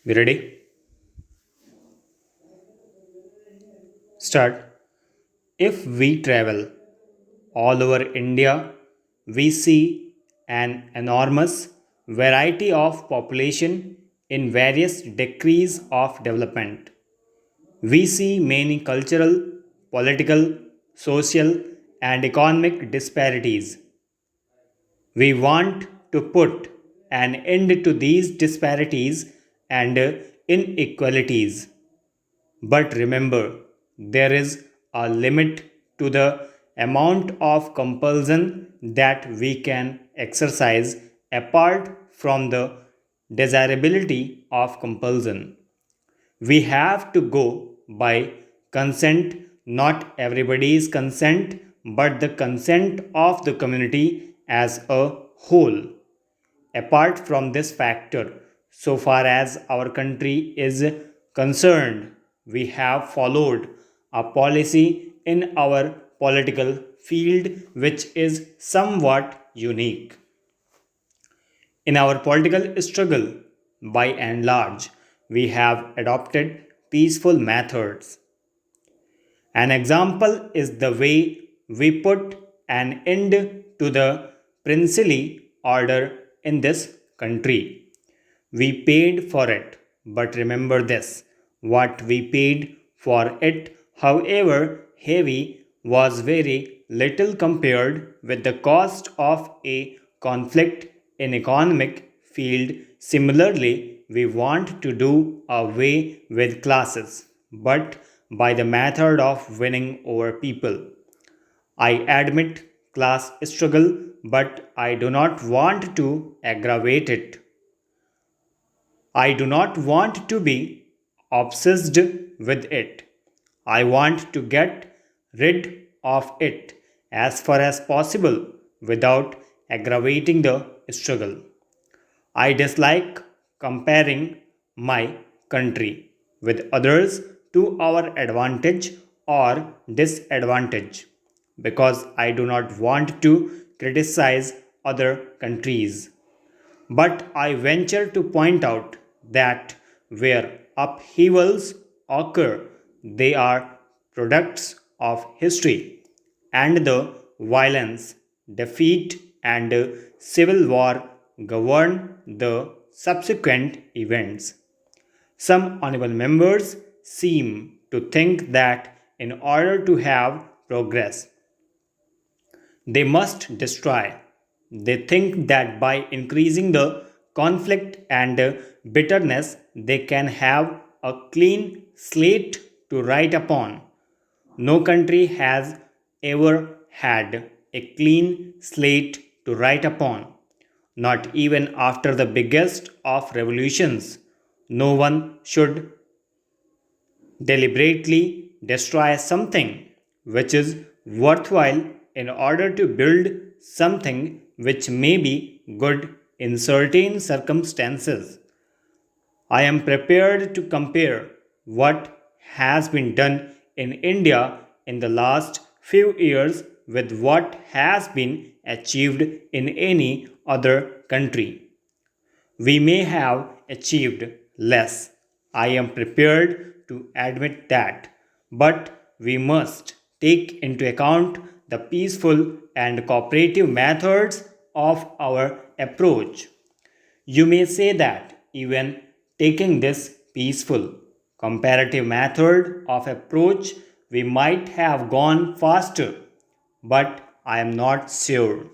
We ready? Start. If we travel all over India, we see an enormous variety of population in various degrees of development. We see many cultural, political, social, and economic disparities. We want to put an end to these disparities and inequalities. But remember, there is a limit to the amount of compulsion that we can exercise apart from the desirability of compulsion. We have to go by consent, not everybody's consent, but the consent of the community as a whole. Apart from this factor, so far as our country is concerned, we have followed a policy in our political field which is somewhat unique. In our political struggle, by and large, we have adopted peaceful methods. An example is the way we put an end to the princely order in this country. We paid for it, but remember this: what we paid for it, however heavy, was very little compared with the cost of a conflict in economic field. Similarly, we want to do away with classes, but by the method of winning over people. I admit class struggle, but I do not want to aggravate it. I do not want to be obsessed with it. I want to get rid of it as far as possible without aggravating the struggle. I dislike comparing my country with others to our advantage or disadvantage because I do not want to criticize other countries. But I venture to point out that where upheavals occur, they are products of history, and the violence, defeat, and civil war govern the subsequent events. Some honorable members seem to think that in order to have progress, they must destroy. They think that by increasing the conflict and bitterness, they can have a clean slate to write upon. No country has ever had a clean slate to write upon, not even after the biggest of revolutions. No one should deliberately destroy something which is worthwhile in order to build something which may be good in certain circumstances. I am prepared to compare what has been done in India in the last few years with what has been achieved in any other country. We may have achieved less. I am prepared to admit that. But we must take into account the peaceful and cooperative methods of our approach. You may say that even taking this peaceful, comparative method of approach, we might have gone faster, but I am not sure.